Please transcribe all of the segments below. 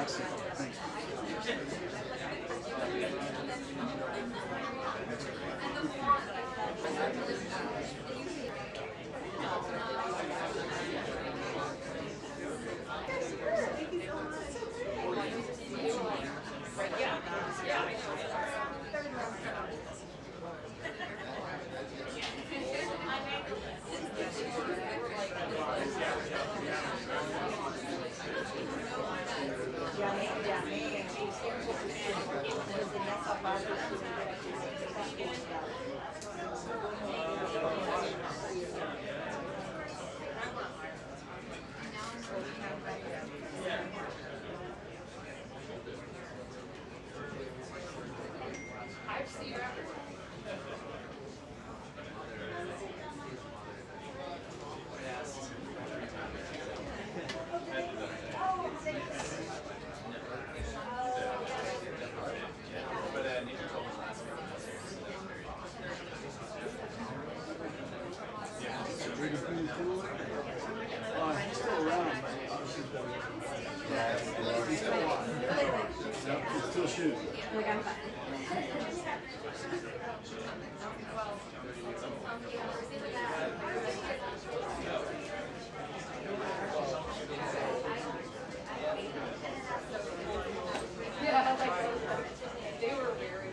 Thanks. He's still around. He's still shooting. They were very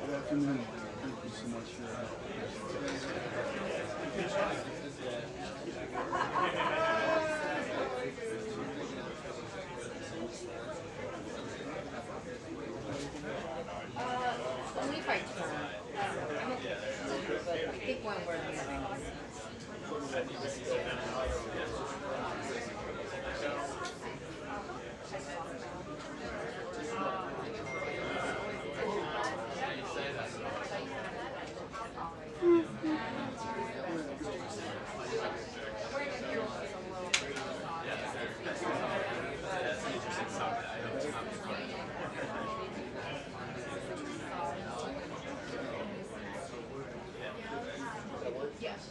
Good afternoon. Thank you so much for your help. only fight I'm okay. But I think one word is yes.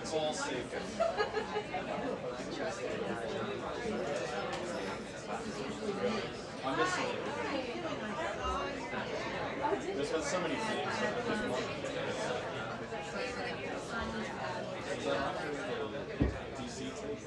It's all safe. I'm missing it. There's been so many things. DC tape.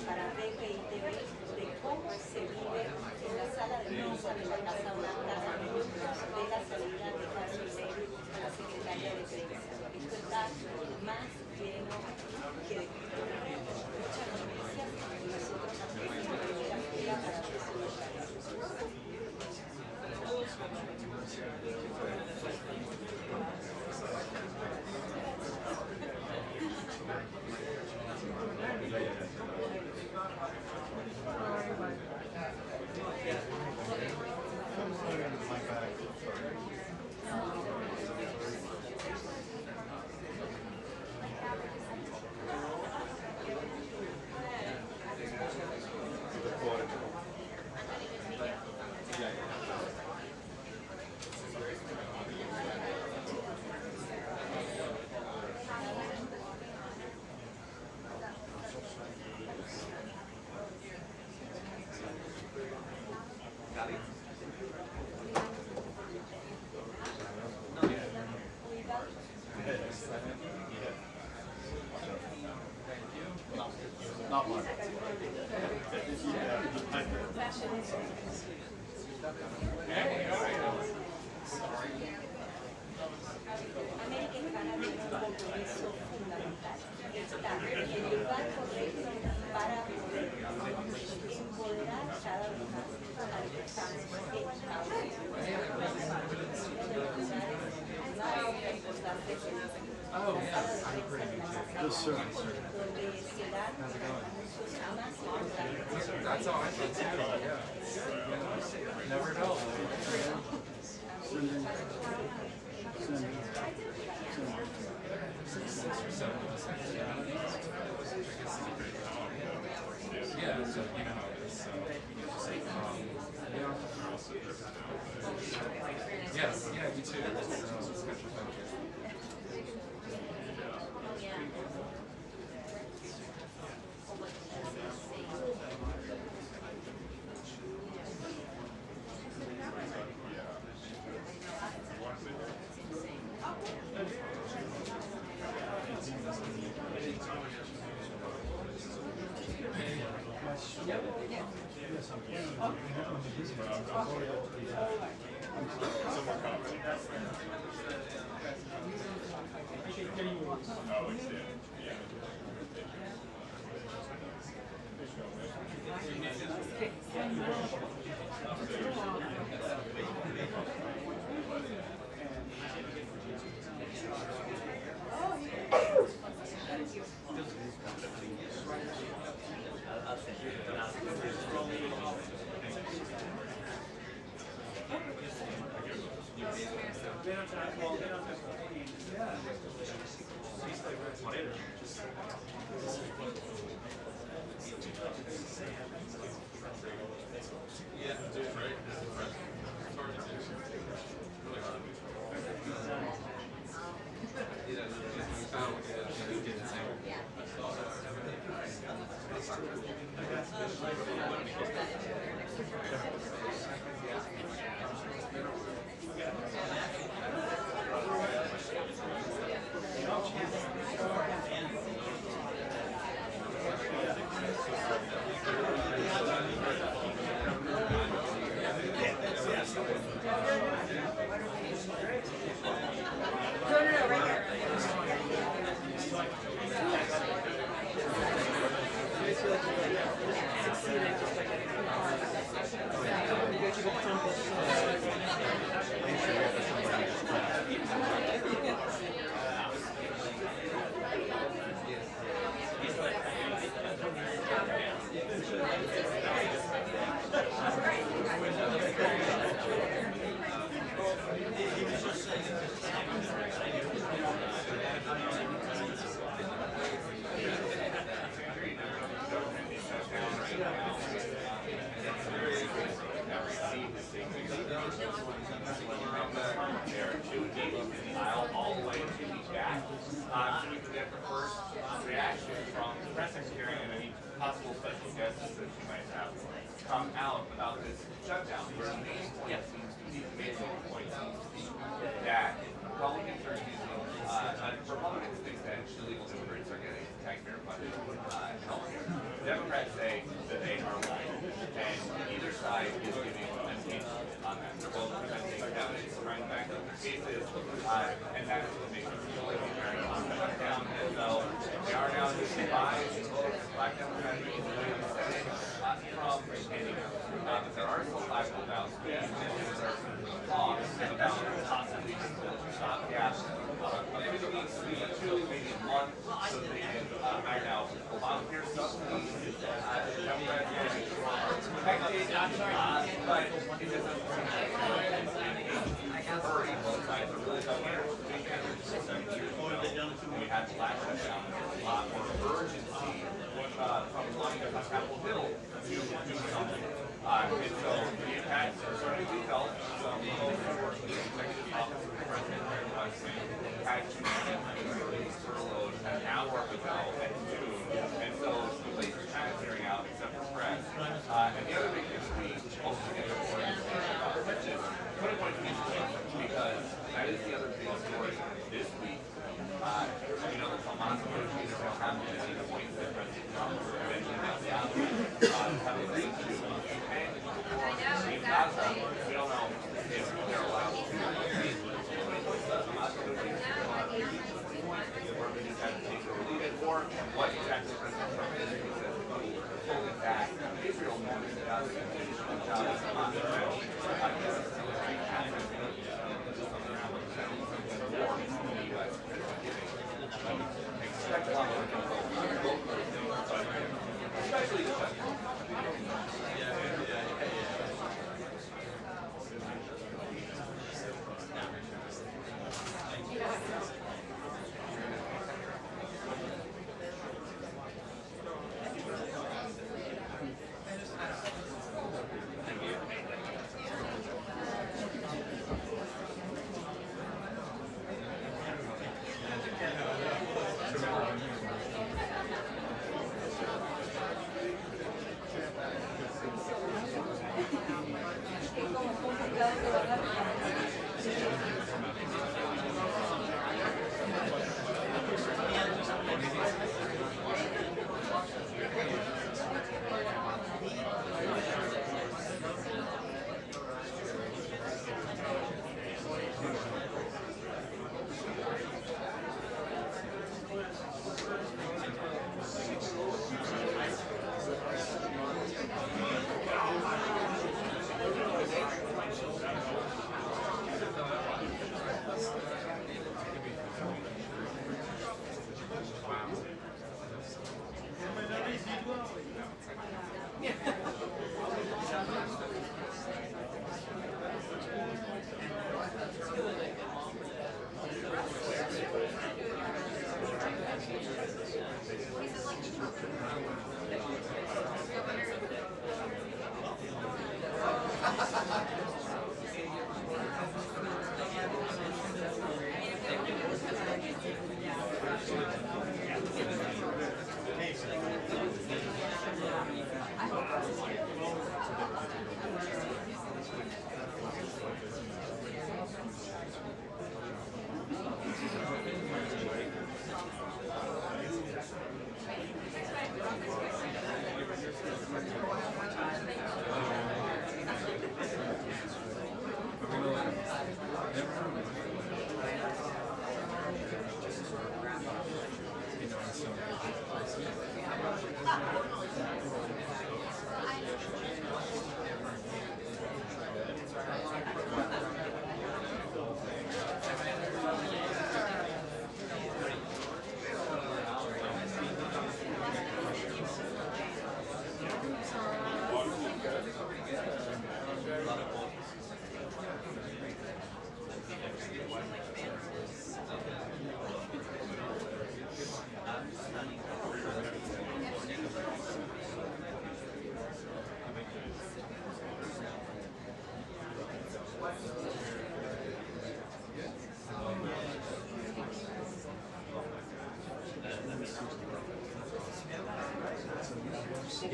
Para TV de cómo se vive en la sala de prensa de la Casa Blanca de la salida de Carlos Levy a la secretaria de prensa. Esto está más lleno que de muchas noticias y nosotros también en primera fila para recibirlas. Not one. América Hispana tiene un compromiso fundamental. Está en el lugar correcto para poder empoderar cada vez más a los que están en Estados Unidos. Uno de los lugares más importantes es la sala de prensa de la Casa Blanca, donde se dan los anuncios más importantes. That's how I feel too, yeah. Never know. Yeah, so you know how it is. Yes, yeah, you too. It's good for fun. trying to back up the cases, and that's what makes it feel like we're carrying on the shutdown. And so they are now just five Black Democratic Senate from retaining us. But there are still five about there are talks about possibly stopgap maybe it needs to be 2, maybe 1, so they can iron out Obamacare subsidies. Democrats but it just doesn't hurry. Both sides are really tough here. 7 years ago, we had the last shutdown. There's a lot more urgency from wanting to Capitol Hill to do something. And so the impacts are starting to be felt. So we work with the executive office of the president had to furloughed an hour ago at noon. And so the place is kind of clearing out except for press. And the other big thing we also get for is put a point because that is the other big story this week. You know, the Hamas negotiators have come to see the point that President Trump eventually has the option have agreed to. And in Gaza, we don't know if they're allowed to do it. Hamas negotiators or we just have to take it or leave it, or what exactly President Trump is holding back Israel more than Gaza continues to Gaza Hamas. Expect a lot more especially the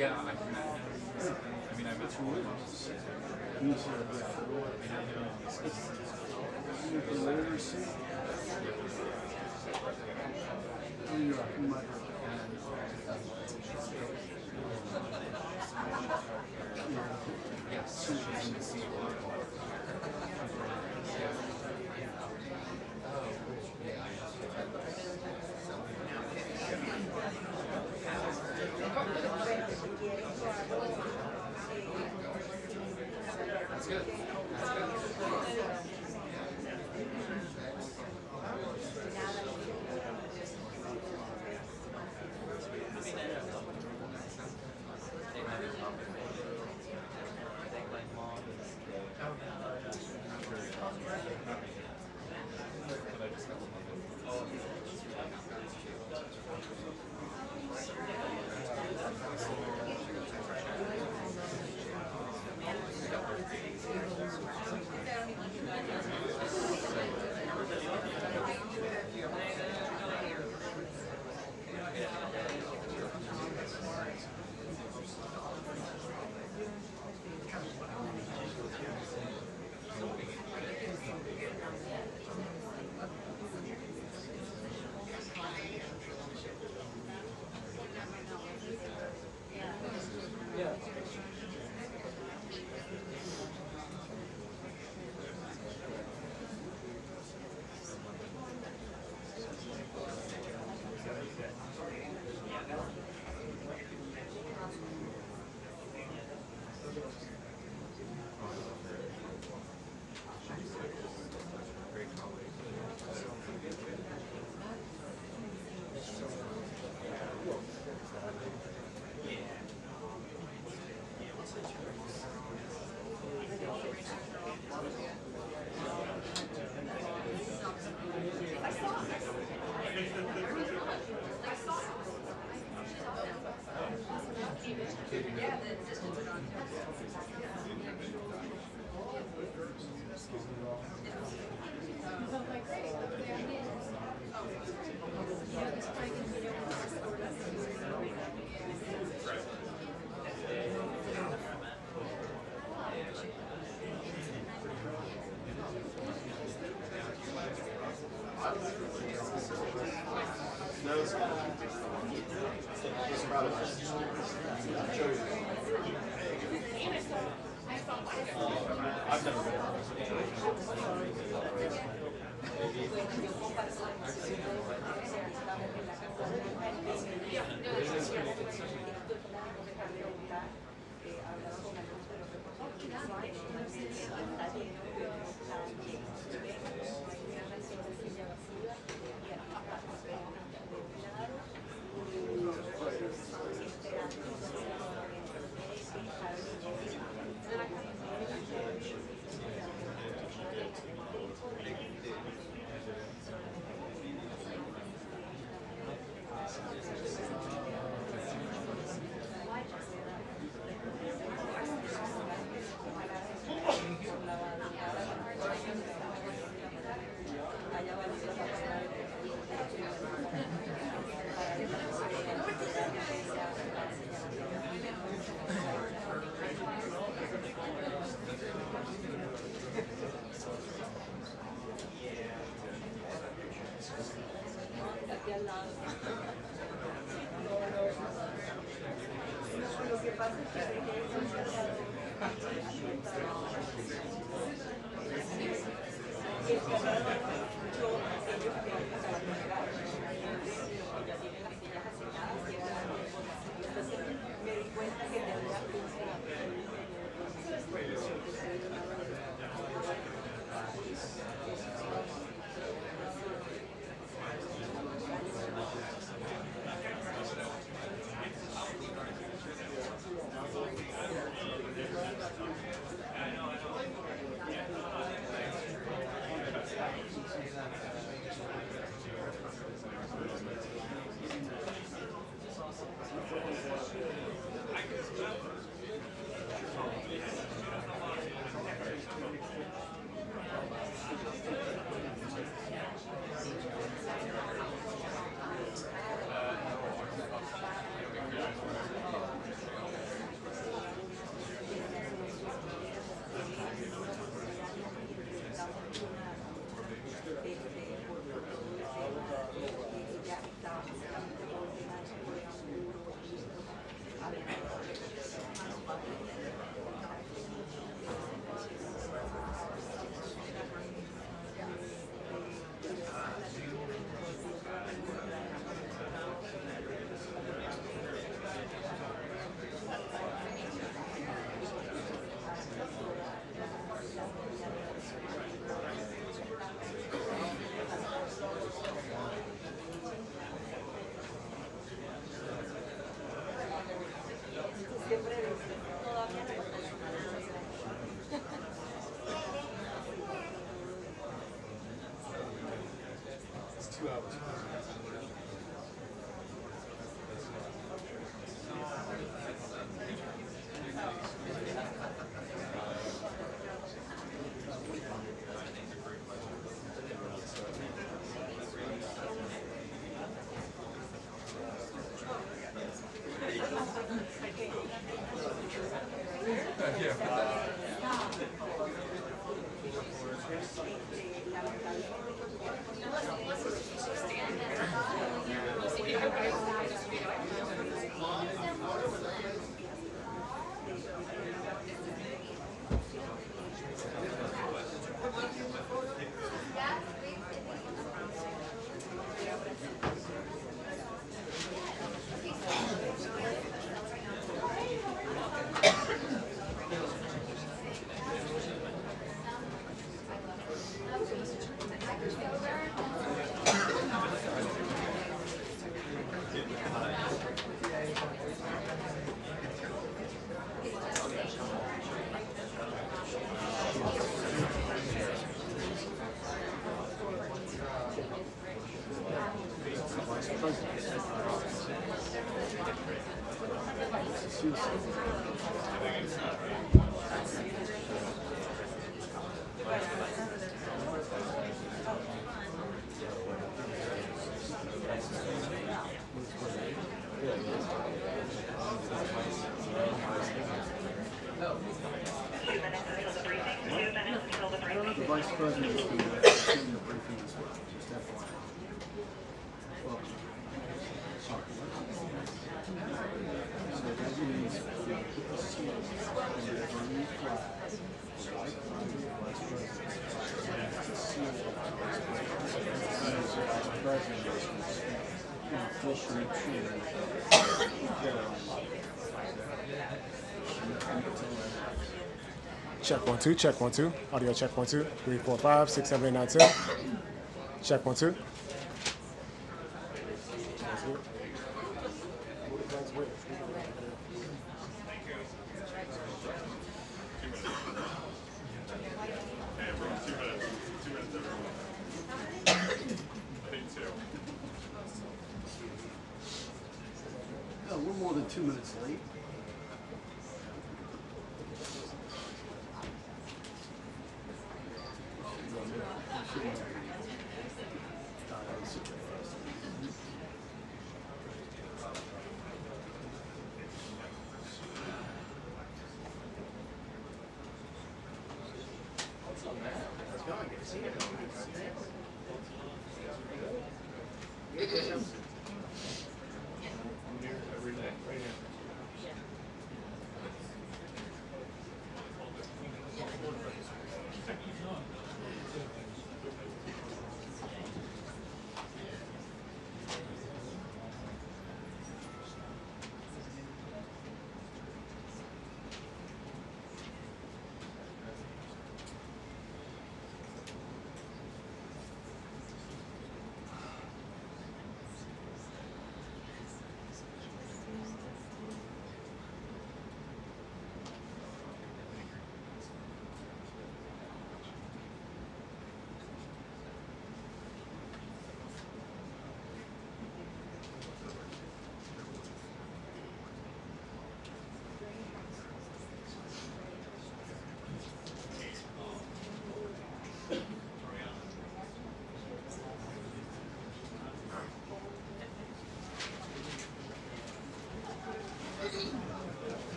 Yeah, I mean, I've been through it. Yes. I've never been. It's 2 hours. president. It's suicide. I don't know if the vice president is doing the briefing as well, just FYI. Well, sorry. So that means you put the seal on the Burmese flag, the white flag of the vice president. It's a seal of the vice president. The vice president is officially treated. Check 1 2, check 1 2. Audio check 1 2. 3 4 5 6 7 8 9 10. Check 1 2. No, we're more than 2 minutes late.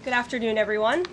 Good afternoon, everyone.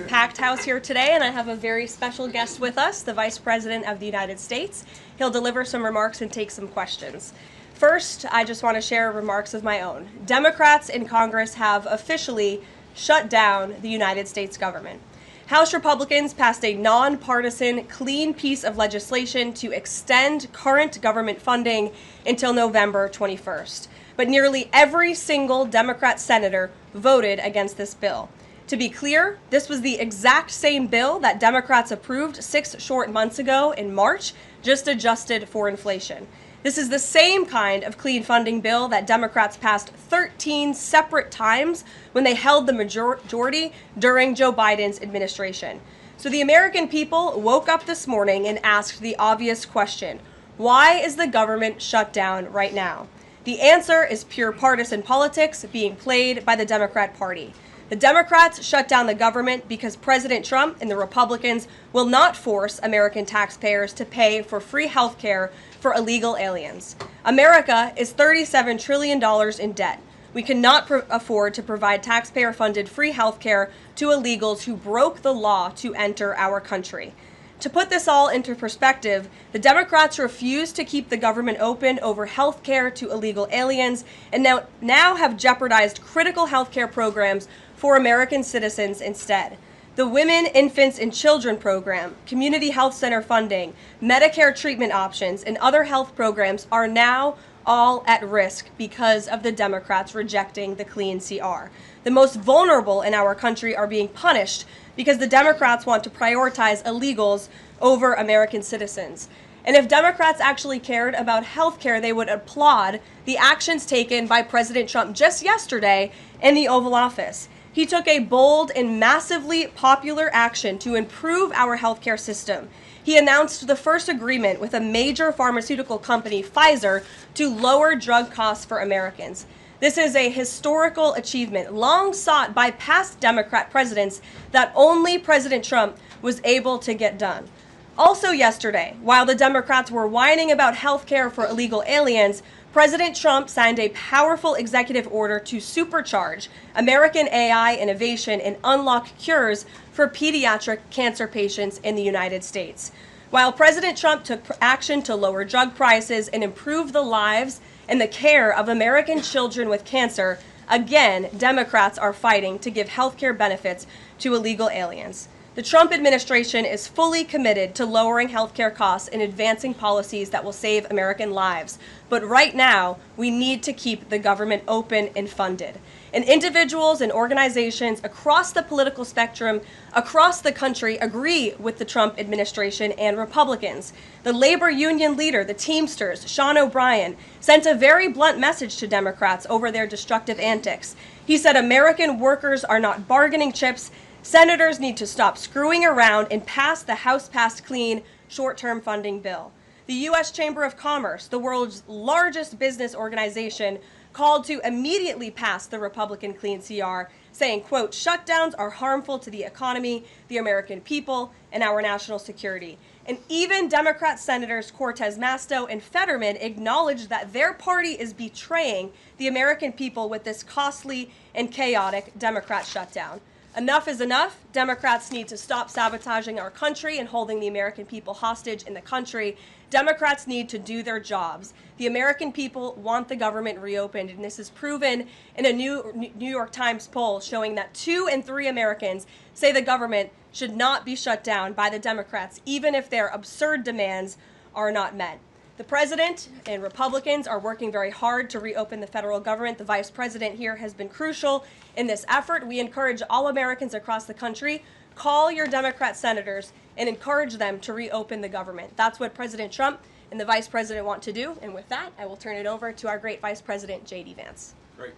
Packed house here today, and I have a very special guest with us, the Vice President of the United States. He'll deliver some remarks and take some questions. First, I just want to share remarks of my own. Democrats in Congress have officially shut down the United States government. House Republicans passed a nonpartisan, clean piece of legislation to extend current government funding until November 21st. But nearly every single Democrat senator voted against this bill. To be clear, this was the exact same bill that Democrats approved 6 short months ago in March, just adjusted for inflation. This is the same kind of clean funding bill that Democrats passed 13 separate times when they held the majority during Joe Biden's administration. So the American people woke up this morning and asked the obvious question: why is the government shut down right now? The answer is pure partisan politics being played by the Democrat Party. The Democrats shut down the government because President Trump and the Republicans will not force American taxpayers to pay for free health care for illegal aliens. America is $37 trillion in debt. We cannot afford to provide taxpayer-funded free health care to illegals who broke the law to enter our country. To put this all into perspective, the Democrats refused to keep the government open over health care to illegal aliens and now have jeopardized critical health care programs for American citizens instead. The Women, Infants, and Children program, community health center funding, Medicare treatment options, and other health programs are now all at risk because of the Democrats rejecting the Clean CR. The most vulnerable in our country are being punished because the Democrats want to prioritize illegals over American citizens. And if Democrats actually cared about health care, they would applaud the actions taken by President Trump just yesterday in the Oval Office. He took a bold and massively popular action to improve our healthcare system. He announced the first agreement with a major pharmaceutical company, Pfizer, to lower drug costs for Americans. This is a historical achievement long sought by past Democrat presidents that only President Trump was able to get done. Also yesterday, while the Democrats were whining about health care for illegal aliens, President Trump signed a powerful executive order to supercharge American AI innovation and unlock cures for pediatric cancer patients in the United States. While President Trump took action to lower drug prices and improve the lives and the care of American children with cancer, again, Democrats are fighting to give health care benefits to illegal aliens. The Trump administration is fully committed to lowering healthcare costs and advancing policies that will save American lives. But right now, we need to keep the government open and funded. And individuals and organizations across the political spectrum, across the country, agree with the Trump administration and Republicans. The labor union leader, the Teamsters, Sean O'Brien, sent a very blunt message to Democrats over their destructive antics. He said American workers are not bargaining chips. Senators need to stop screwing around and pass the House-passed clean short-term funding bill. The U.S. Chamber of Commerce, the world's largest business organization, called to immediately pass the Republican Clean CR, saying, quote, shutdowns are harmful to the economy, the American people, and our national security. And even Democrat Senators Cortez Masto and Fetterman acknowledged that their party is betraying the American people with this costly and chaotic Democrat shutdown. Enough is enough. Democrats need to stop sabotaging our country and holding the American people hostage in the country. Democrats need to do their jobs. The American people want the government reopened, and this is proven in a New York Times poll showing that 2 in 3 Americans say the government should not be shut down by the Democrats, even if their absurd demands are not met. The president and Republicans are working very hard to reopen the federal government. The vice president here has been crucial in this effort. We encourage all Americans across the country, call your Democrat senators and encourage them to reopen the government. That's what President Trump and the vice president want to do. And with that, I will turn it over to our great vice president, J.D. Vance. Great.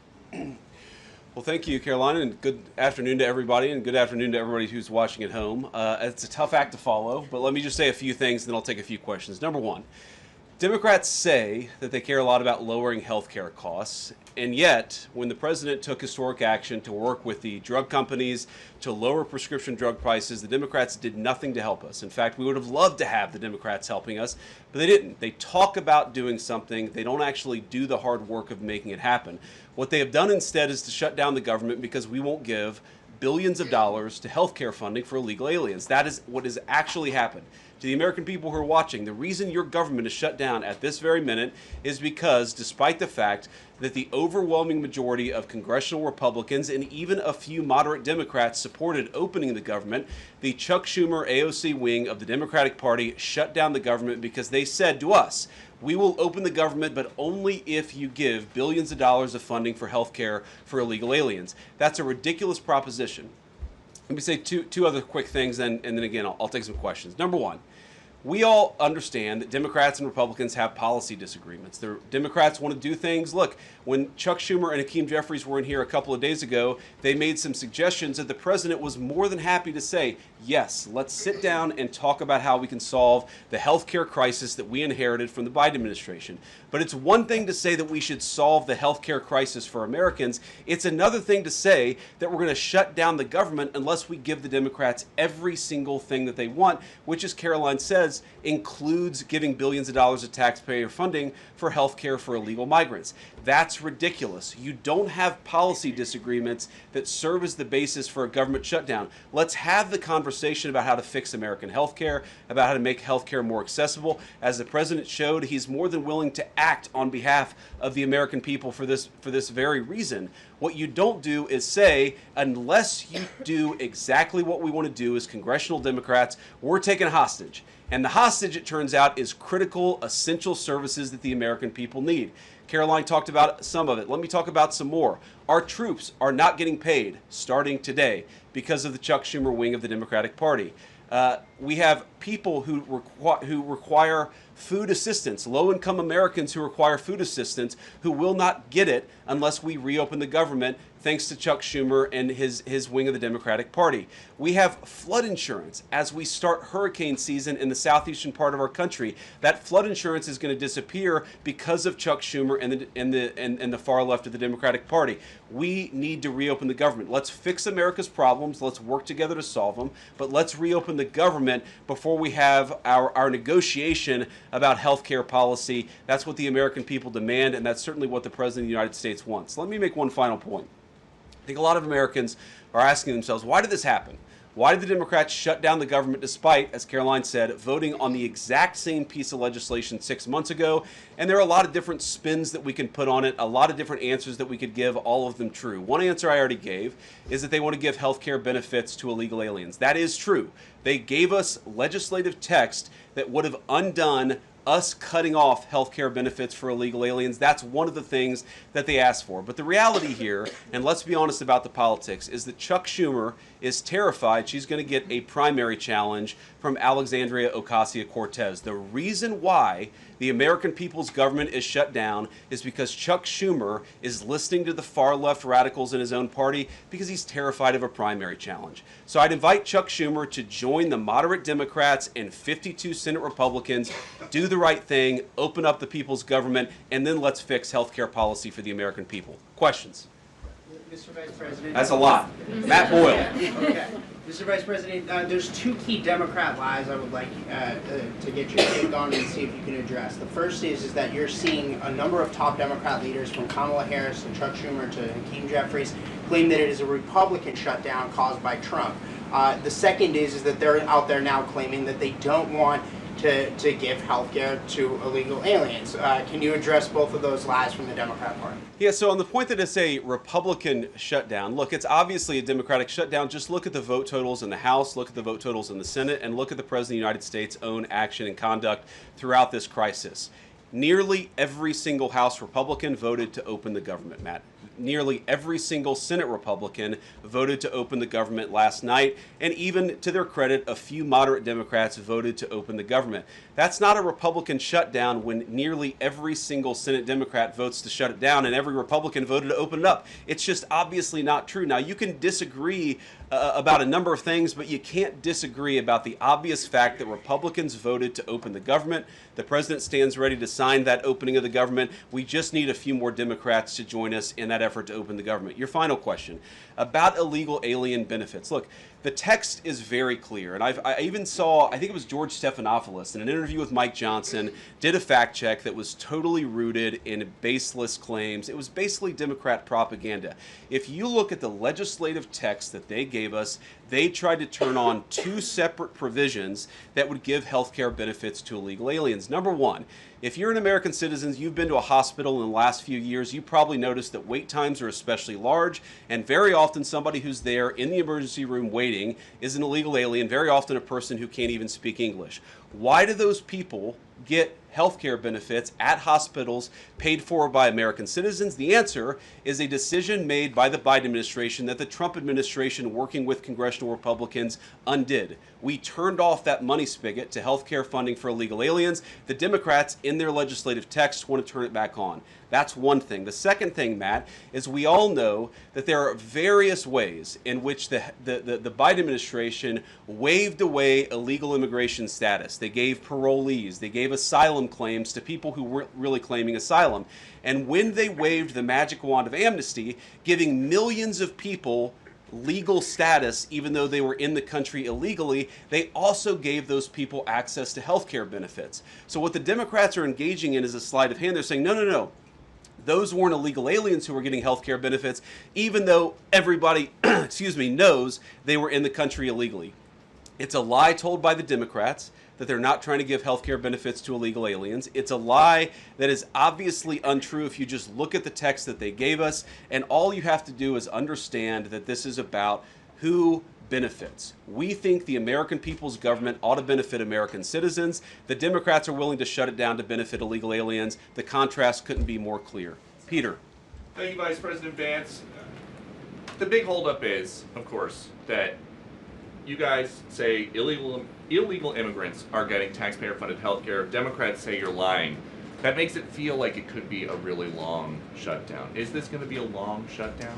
Well, thank you, Carolina, and good afternoon to everybody, and good afternoon to everybody who's watching at home. It's a tough act to follow, but let me just say a few things, and then I'll take a few questions. Number one, Democrats say that they care a lot about lowering health care costs, and yet, when the president took historic action to work with the drug companies to lower prescription drug prices, the Democrats did nothing to help us. In fact, we would have loved to have the Democrats helping us, but they didn't. They talk about doing something. They don't actually do the hard work of making it happen. What they have done instead is to shut down the government because we won't give billions of dollars to healthcare funding for illegal aliens. That is what has actually happened. To the American people who are watching, the reason your government is shut down at this very minute is because, despite the fact that the overwhelming majority of congressional Republicans and even a few moderate Democrats supported opening the government, the Chuck Schumer AOC wing of the Democratic Party shut down the government because they said to us, we will open the government, but only if you give billions of dollars of funding for health care for illegal aliens. That's a ridiculous proposition. Let me say two other quick things, and then again, I'll take some questions. Number one, we all understand that Democrats and Republicans have policy disagreements. The Democrats want to do things. Look, when Chuck Schumer and Hakeem Jeffries were in here a couple of days ago, they made some suggestions that the president was more than happy to say, yes, let's sit down and talk about how we can solve the healthcare crisis that we inherited from the Biden administration. But it's one thing to say that we should solve the healthcare crisis for Americans. It's another thing to say that we're going to shut down the government unless we give the Democrats every single thing that they want, which, as Caroline says, includes giving billions of dollars of taxpayer funding for health care for illegal migrants. That's ridiculous. You don't have policy disagreements that serve as the basis for a government shutdown. Let's have the conversation about how to fix American health care, about how to make health care more accessible. As the president showed, he's more than willing to act on behalf of the American people for this very reason. What you don't do is say, unless you do exactly what we want to do as congressional Democrats, we're taken hostage. And the hostage, it turns out, is critical, essential services that the American people need. Caroline talked about some of it. Let me talk about some more. Our troops are not getting paid starting today because of the Chuck Schumer wing of the Democratic Party. We have people who require food assistance, low-income Americans who require food assistance, who will not get it unless we reopen the government, thanks to Chuck Schumer and his wing of the Democratic Party. We have flood insurance as we start hurricane season in the southeastern part of our country. That flood insurance is going to disappear because of Chuck Schumer and the far left of the Democratic Party. We need to reopen the government. Let's fix America's problems. Let's work together to solve them. But let's reopen the government before we have our negotiation about health care policy. That's what the American people demand, and that's certainly what the President of the United States wants. Let me make one final point. I think a lot of Americans are asking themselves, why did this happen? Why did the Democrats shut down the government despite, as Caroline said, voting on the exact same piece of legislation 6 months ago? And there are a lot of different spins that we can put on it, a lot of different answers that we could give, all of them true. One answer I already gave is that they want to give health care benefits to illegal aliens. That is true. They gave us legislative text that would have undone us cutting off health care benefits for illegal aliens. That's one of the things that they asked for. But the reality here, and let's be honest about the politics, is that Chuck Schumer is terrified she's going to get a primary challenge from Alexandria Ocasio-Cortez. The reason why the American people's government is shut down is because Chuck Schumer is listening to the far left radicals in his own party because he's terrified of a primary challenge. So I'd invite Chuck Schumer to join the moderate Democrats and 52 Senate Republicans, do the right thing, open up the people's government, and then let's fix health care policy for the American people. Questions? Mr. Vice President. That's a lot. Matt Boyle. Okay. Mr. Vice President, there's two key Democrat lies I would like to get your take on and see if you can address. The first is that you're seeing a number of top Democrat leaders, from Kamala Harris to Chuck Schumer to Hakeem Jeffries, claim that it is a Republican shutdown caused by Trump. The second is that they're out there now claiming that they don't want to give health care to illegal aliens. Can you address both of those lies from the Democrat Party? Yeah, so on the point that it's a Republican shutdown, look, it's obviously a Democratic shutdown. Just look at the vote totals in the House, look at the vote totals in the Senate, and look at the President of the United States' own action and conduct throughout this crisis. Nearly every single House Republican voted to open the government, Matt. nearly every single Senate Republican voted to open the government last night, and even to their credit, a few moderate Democrats voted to open the government. That's not a Republican shutdown when nearly every single Senate Democrat votes to shut it down and every Republican voted to open it up. It's just obviously not true. Now, you can disagree about a number of things, but you can't disagree about the obvious fact that Republicans voted to open the government. The president stands ready to sign that opening of the government. We just need a few more Democrats to join us in that effort to open the government. Your final question about illegal alien benefits. Look, the text is very clear, and I even saw, I think it was George Stephanopoulos in an interview with Mike Johnson, did a fact check that was totally rooted in baseless claims. It was basically Democrat propaganda. If you look at the legislative text that they gave us, they tried to turn on two separate provisions that would give health care benefits to illegal aliens. Number one, if you're an American citizen, you've been to a hospital in the last few years, you probably noticed that wait times are especially large, and very often somebody who's there in the emergency room waiting is an illegal alien, very often a person who can't even speak English. Why do those people get health care benefits at hospitals paid for by American citizens? The answer is a decision made by the Biden administration that the Trump administration, working with congressional Republicans, undid. We turned off that money spigot to health care funding for illegal aliens. The Democrats, in their legislative text, want to turn it back on. That's one thing. The second thing, Matt, is we all know that there are various ways in which the Biden administration waved away illegal immigration status. They gave parolees, they gave asylum claims to people who weren't really claiming asylum. And when they waved the magic wand of amnesty, giving millions of people legal status even though they were in the country illegally, they also gave those people access to health care benefits. So what the Democrats are engaging in is a sleight of hand. They're saying, no, no, no. Those weren't illegal aliens who were getting health care benefits, even though everybody, knows they were in the country illegally. It's a lie told by the Democrats that they're not trying to give health care benefits to illegal aliens. It's a lie that is obviously untrue if you just look at the text that they gave us, and all you have to do is understand that this is about who benefits. We think the American people's government ought to benefit American citizens. The Democrats are willing to shut it down to benefit illegal aliens. The contrast couldn't be more clear. Peter. Thank you, Vice President Vance. The big holdup is, of course, that you guys say illegal immigrants are getting taxpayer-funded health care. Democrats say you're lying. That makes it feel like it could be a really long shutdown. Is this going to be a long shutdown?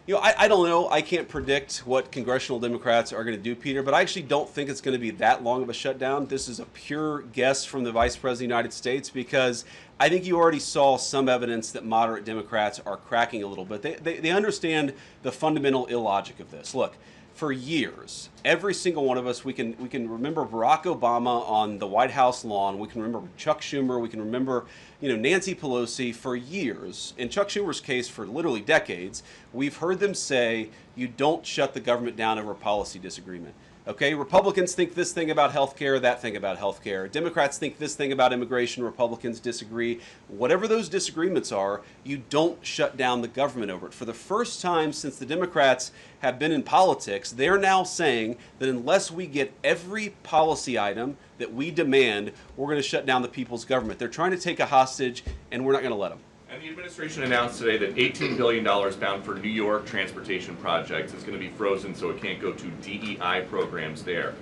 You know, I don't know. I can't predict what congressional Democrats are going to do, Peter, but I actually don't think it's going to be that long of a shutdown. This is a pure guess from the Vice President of the United States because I think you already saw some evidence that moderate Democrats are cracking a little bit. They understand the fundamental illogic of this. Look, for years, every single one of us, we can remember Barack Obama on the White House lawn. We can remember Chuck Schumer. We can remember, Nancy Pelosi. For years, in Chuck Schumer's case, for literally decades, we've heard them say, you don't shut the government down over a policy disagreement. Okay, Republicans think this thing about health care, that thing about health care. Democrats think this thing about immigration, Republicans disagree. Whatever those disagreements are, you don't shut down the government over it. For the first time since the Democrats have been in politics, they're now saying that unless we get every policy item that we demand, we're going to shut down the people's government. They're trying to take a hostage, and we're not going to let them. And the administration announced today that $18 billion bound for New York transportation projects is going to be frozen so it can't go to DEI programs there.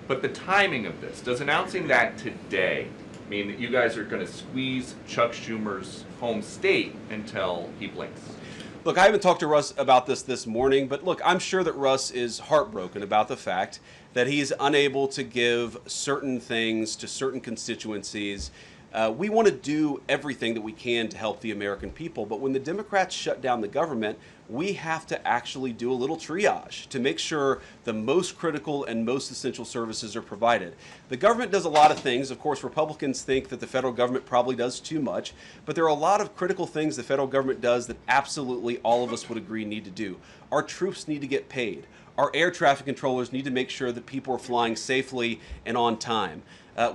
But the timing of this, does announcing that today mean that you guys are going to squeeze Chuck Schumer's home state until he blinks? Look, I haven't talked to Russ about this morning, but look, I'm sure that Russ is heartbroken about the fact that he's unable to give certain things to certain constituencies. We want to do everything that we can to help the American people, but when the Democrats shut down the government, we have to actually do a little triage to make sure the most critical and most essential services are provided. The government does a lot of things. Of course, Republicans think that the federal government probably does too much, but there are a lot of critical things the federal government does that absolutely all of us would agree need to do. Our troops need to get paid. Our air traffic controllers need to make sure that people are flying safely and on time.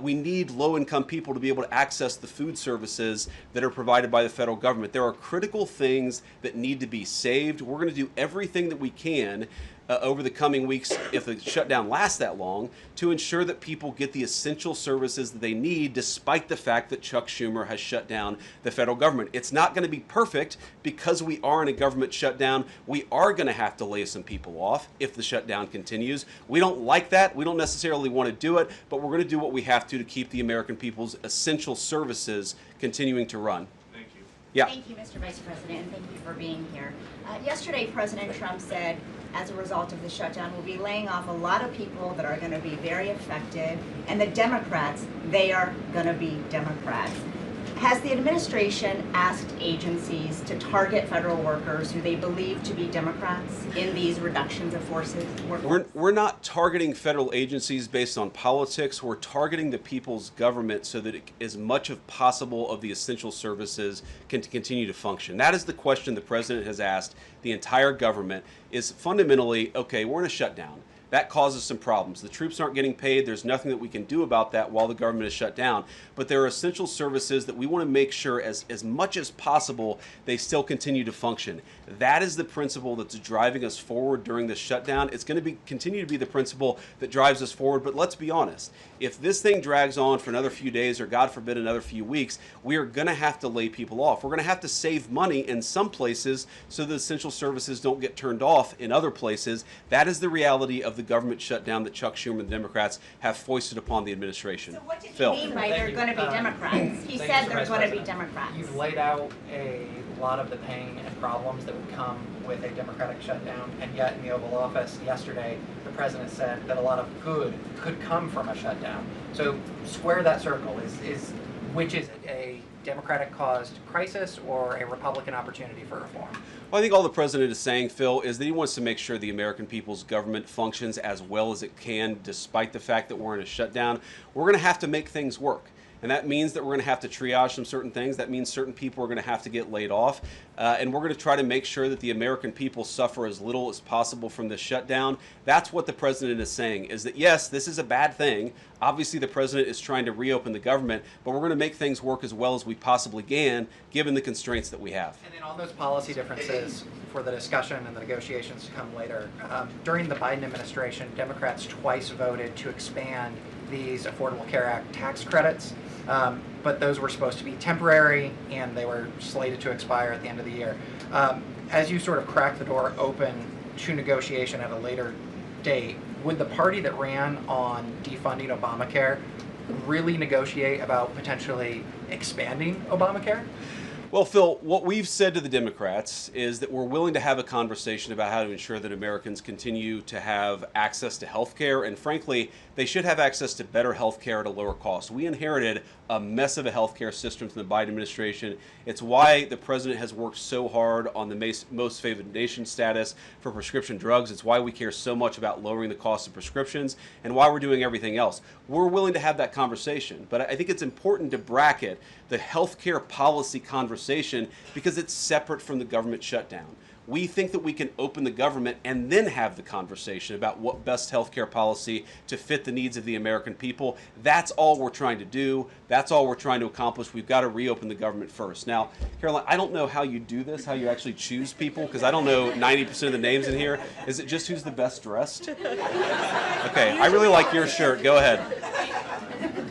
We need low-income people to be able to access the food services that are provided by the federal government. There are critical things that need to be saved. We're going to do everything that we can over the coming weeks, if the shutdown lasts that long, to ensure that people get the essential services that they need, despite the fact that Chuck Schumer has shut down the federal government. It's not going to be perfect because we are in a government shutdown. We are going to have to lay some people off if the shutdown continues. We don't like that. We don't necessarily want to do it, but we're going to do what we have to keep the American people's essential services continuing to run. Thank you. Yeah. Thank you, Mr. Vice President, and thank you for being here. Yesterday, President Trump said, as a result of the shutdown, we'll be laying off a lot of people that are going to be very affected, and the Democrats, they are going to be Democrats. Has the administration asked agencies to target federal workers who they believe to be Democrats in these reductions of forces? We're not targeting federal agencies based on politics. We're targeting the people's government so that as much as possible of the essential services can continue to function. That is the question the president has asked the entire government, is fundamentally, okay, we're in a shutdown. That causes some problems. The troops aren't getting paid. There's nothing that we can do about that while the government is shut down. But there are essential services that we want to make sure as much as possible they still continue to function. That is the principle that's driving us forward during this shutdown. It's going to continue to be the principle that drives us forward. But let's be honest. If this thing drags on for another few days or, God forbid, another few weeks, we are going to have to lay people off. We're going to have to save money in some places so the essential services don't get turned off in other places. That is the reality of the government shutdown that Chuck Schumer and the Democrats have foisted upon the administration. So what did Phil. he mean by they're going to be Democrats? He said they're going to be Democrats. You've laid out a lot of the pain and problems that would come with a Democratic shutdown, and yet in the Oval Office yesterday, the president said that a lot of good could come from a shutdown. So square that circle. Which is it, a Democratic-caused crisis or a Republican opportunity for reform? Well, I think all the president is saying, Phil, is that he wants to make sure the American people's government functions as well as it can, despite the fact that we're in a shutdown. We're going to have to make things work. And that means that we're going to have to triage some certain things. That means certain people are going to have to get laid off. And we're going to try to make sure that the American people suffer as little as possible from this shutdown. That's what the president is saying, is that, yes, this is a bad thing. Obviously, the president is trying to reopen the government, but we're going to make things work as well as we possibly can, given the constraints that we have. And then on those policy differences for the discussion and the negotiations to come later, during the Biden administration, Democrats twice voted to expand these Affordable Care Act tax credits. But those were supposed to be temporary, and they were slated to expire at the end of the year. As you sort of crack the door open to negotiation at a later date, would the party that ran on defunding Obamacare really negotiate about potentially expanding Obamacare? Well, Phil, what we've said to the Democrats is that we're willing to have a conversation about how to ensure that Americans continue to have access to health care, and frankly, they should have access to better health care at a lower cost. We inherited a mess of a health care system from the Biden administration. It's why the president has worked so hard on the most favored nation status for prescription drugs. It's why we care so much about lowering the cost of prescriptions and why we're doing everything else. We're willing to have that conversation, but I think it's important to bracket the health care policy conversation because it's separate from the government shutdown. We think that we can open the government and then have the conversation about what best healthcare policy to fit the needs of the American people. That's all we're trying to do. That's all we're trying to accomplish. We've got to reopen the government first. Now, Caroline, I don't know how you do this, how you actually choose people, because I don't know 90% of the names in here. Is it just who's the best dressed? Okay, I really like your shirt. Go ahead.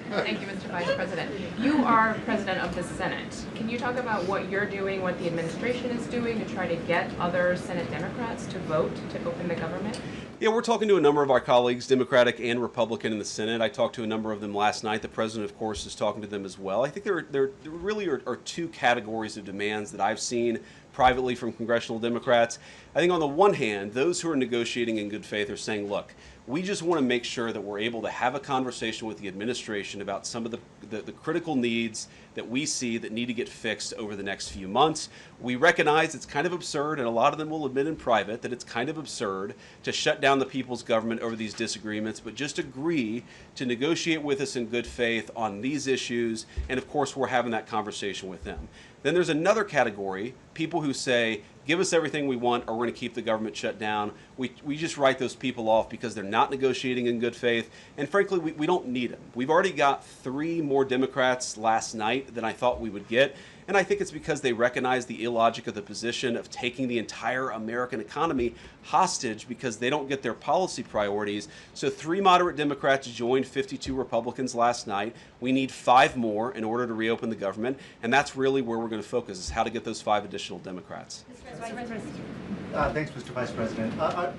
Thank you, Mr. Vice President. You are President of the Senate. Can you talk about what you're doing, what the administration is doing to try to get other Senate Democrats to vote to open the government? Yeah, we're talking to a number of our colleagues, Democratic and Republican, in the Senate. I talked to a number of them last night. The president, of course, is talking to them as well. I think there really are two categories of demands that I've seen privately from congressional Democrats. I think on the one hand, those who are negotiating in good faith are saying, look, we just want to make sure that we're able to have a conversation with the administration about some of the critical needs that we see that need to get fixed over the next few months. We recognize it's kind of absurd, and a lot of them will admit in private that it's kind of absurd to shut down the people's government over these disagreements, but just agree to negotiate with us in good faith on these issues, and of course we're having that conversation with them. Then there's another category, people who say, give us everything we want or we're going to keep the government shut down. we just write those people off because they're not negotiating in good faith. And frankly, we don't need them. We've already got 3 more Democrats last night than I thought we would get. And I think it's because they recognize the illogic of the position of taking the entire American economy hostage because they don't get their policy priorities. So 3 moderate Democrats joined 52 Republicans last night. We need 5 more in order to reopen the government. And that's really where we're going to focus, is how to get those 5 additional Democrats. Thanks, Mr. Vice President.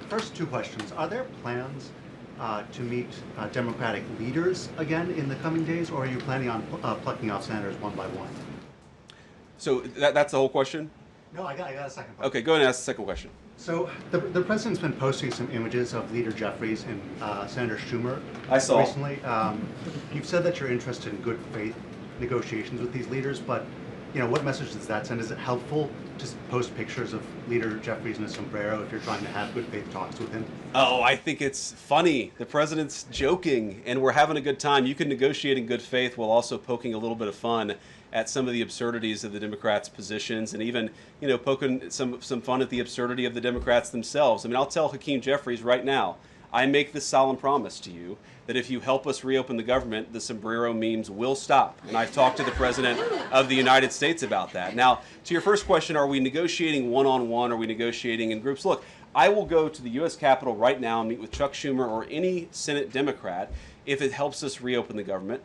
First 2 questions. Are there plans to meet Democratic leaders again in the coming days, or are you planning on plucking off senators one by one? So that's the whole question? No, I got a second question. Okay, go ahead and ask the second question. So the president's been posting some images of Leader Jeffries and Senator Schumer. I saw. Recently. You've said that you're interested in good faith negotiations with these leaders, but what message does that send? Is it helpful to post pictures of Leader Jeffries in a sombrero if you're trying to have good faith talks with him? Oh, I think it's funny. The president's joking, and we're having a good time. You can negotiate in good faith while also poking a little bit of fun at some of the absurdities of the Democrats' positions, and even, poking some fun at the absurdity of the Democrats themselves. I mean, I'll tell Hakeem Jeffries right now, I make this solemn promise to you that if you help us reopen the government, the sombrero memes will stop. And I've talked to the President of the United States about that. Now, to your first question, are we negotiating one-on-one? Are we negotiating in groups? Look, I will go to the U.S. Capitol right now and meet with Chuck Schumer or any Senate Democrat if it helps us reopen the government.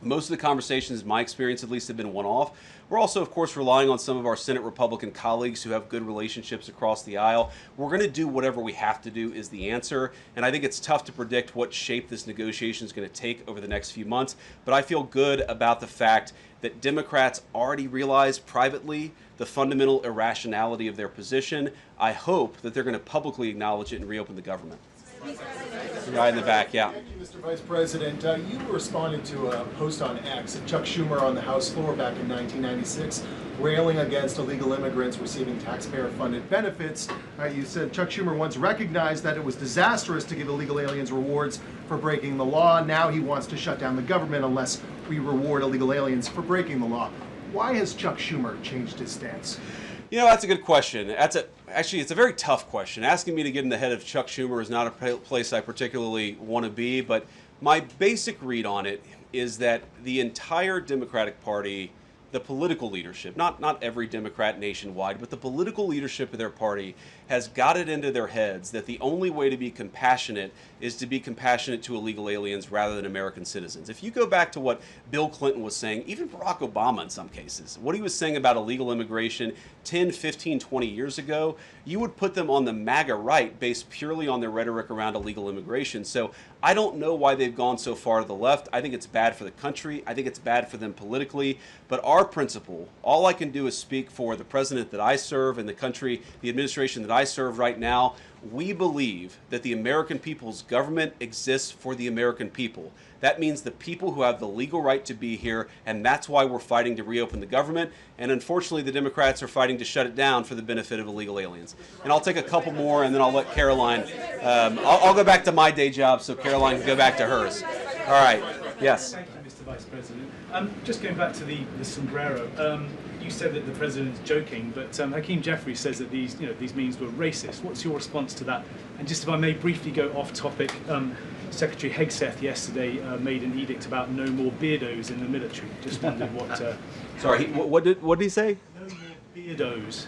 Most of the conversations, in my experience at least, have been one-off. We're also, of course, relying on some of our Senate Republican colleagues who have good relationships across the aisle. We're going to do whatever we have to do is the answer. And I think it's tough to predict what shape this negotiation is going to take over the next few months. But I feel good about the fact that Democrats already realize privately the fundamental irrationality of their position. I hope that they're going to publicly acknowledge it and reopen the government. The guy in the back, yeah. Thank you, Mr. Vice President. You responded to a post on X of Chuck Schumer on the House floor back in 1996, railing against illegal immigrants receiving taxpayer-funded benefits. You said Chuck Schumer once recognized that it was disastrous to give illegal aliens rewards for breaking the law. Now he wants to shut down the government unless we reward illegal aliens for breaking the law. Why has Chuck Schumer changed his stance? That's a good question. Actually, it's a very tough question. Asking me to get in the head of Chuck Schumer is not a place I particularly want to be, but my basic read on it is that the entire Democratic Party, the political leadership, not every Democrat nationwide, but the political leadership of their party has got it into their heads that the only way to be compassionate is to be compassionate to illegal aliens rather than American citizens. If you go back to what Bill Clinton was saying, even Barack Obama in some cases, what he was saying about illegal immigration 10, 15, 20 years ago, you would put them on the MAGA right based purely on their rhetoric around illegal immigration. So I don't know why they've gone so far to the left. I think it's bad for the country. I think it's bad for them politically. But our principle, all I can do is speak for the president that I serve and the country, the administration that I serve right now. We believe that the American people's government exists for the American people. That means the people who have the legal right to be here, and that's why we're fighting to reopen the government. And unfortunately, the Democrats are fighting to shut it down for the benefit of illegal aliens. And I'll take a couple more, and then I'll let Caroline. I'll go back to my day job so Caroline can go back to hers. All right. Yes. Thank you, Mr. Vice President. Just going back to the sombrero. You said that the president is joking, but Hakeem Jeffries says that these memes were racist. What's your response to that? And just if I may briefly go off topic, Secretary Hegseth yesterday made an edict about no more beardos in the military. Just wondered what. Sorry, what did he say? No more beardos.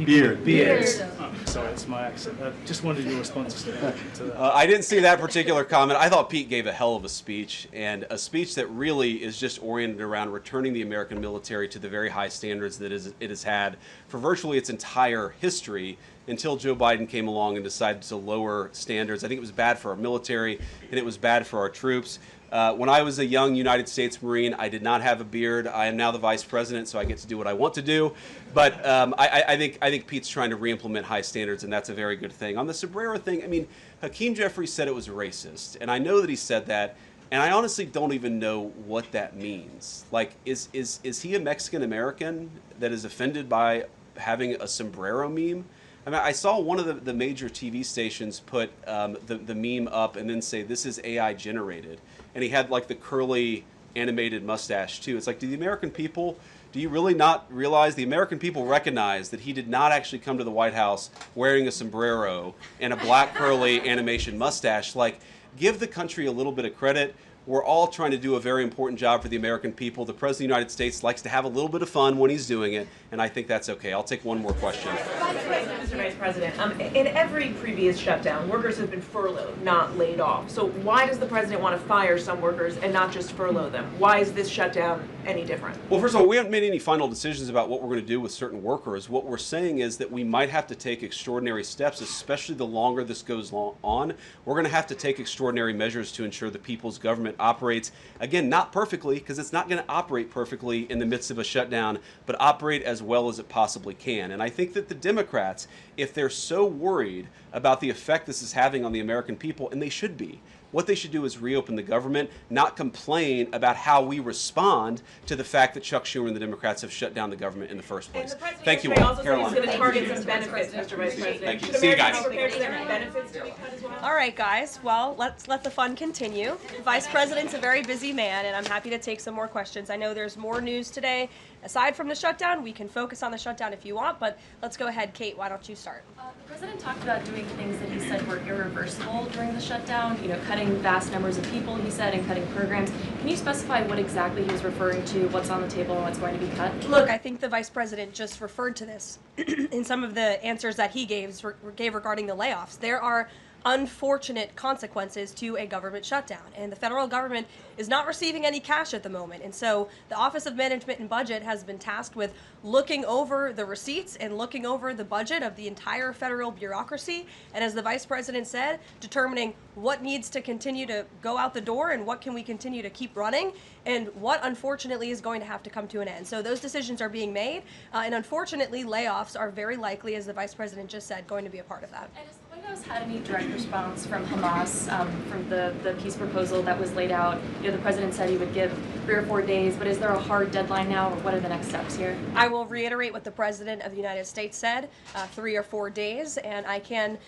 Beards. Oh, sorry, it's my accent. Just wondered your response to that. I didn't see that particular comment. I thought Pete gave a hell of a speech, and a speech that really is just oriented around returning the American military to the very high standards that it has had for virtually its entire history until Joe Biden came along and decided to lower standards. I think it was bad for our military, and it was bad for our troops. When I was a young United States Marine, I did not have a beard. I am now the vice president, so I get to do what I want to do. But I think Pete's trying to re-implement high standards, and that's a very good thing. On the sombrero thing, I mean, Hakeem Jeffries said it was racist, and I know that he said that, and I honestly don't even know what that means. Like, is he a Mexican American that is offended by having a sombrero meme? I mean, I saw one of the major TV stations put the meme up and then say, this is AI generated. And he had like the curly animated mustache too. It's like, do you really not realize the American people recognize that he did not actually come to the White House wearing a sombrero and a black curly animation mustache? Like, give the country a little bit of credit. We're all trying to do a very important job for the American people. The President of the United States likes to have a little bit of fun when he's doing it, and I think that's okay. I'll take one more question. Mr. Vice President, in every previous shutdown, workers have been furloughed, not laid off. So why does the President want to fire some workers and not just furlough them? Why is this shutdown any different? Well, first of all, we haven't made any final decisions about what we're going to do with certain workers. What we're saying is that we might have to take extraordinary steps, especially the longer this goes on. We're going to have to take extraordinary measures to ensure the people's government operates, again, not perfectly, because it's not going to operate perfectly in the midst of a shutdown, but operate as well as it possibly can. And I think that the Democrats, if they're so worried about the effect this is having on the American people, and they should be, what they should do is reopen the government, not complain about how we respond to the fact that Chuck Schumer and the Democrats have shut down the government in the first place. Thank you all. Caroline. He's going to target some benefits, Mr. Vice President. Thank you. See you guys. Benefits to be cut as well? All right, guys. Well, let's let the fun continue. Vice President's a very busy man, and I'm happy to take some more questions. I know there's more news today. Aside from the shutdown, we can focus on the shutdown if you want, but let's go ahead. Kate, why don't you start? The President talked about doing things that he said were irreversible during the shutdown, cutting vast numbers of people, he said, and cutting programs. Can you specify what exactly he was referring to, what's on the table, and what's going to be cut? Look, I think the Vice President just referred to this in some of the answers that he gave regarding the layoffs. There are unfortunate consequences to a government shutdown, and the federal government is not receiving any cash at the moment, and so the Office of Management and Budget has been tasked with looking over the receipts and looking over the budget of the entire federal bureaucracy, and as the Vice President said, determining what needs to continue to go out the door and what can we continue to keep running, and what unfortunately is going to have to come to an end. So those decisions are being made, and unfortunately layoffs are very likely, as the Vice President just said, going to be a part of that. And has the White House had any direct response from Hamas from the peace proposal that was laid out? The President said he would give 3 or 4 days, but is there a hard deadline now, or what are the next steps here? I will reiterate what the President of the United States said, 3 or 4 days, and I can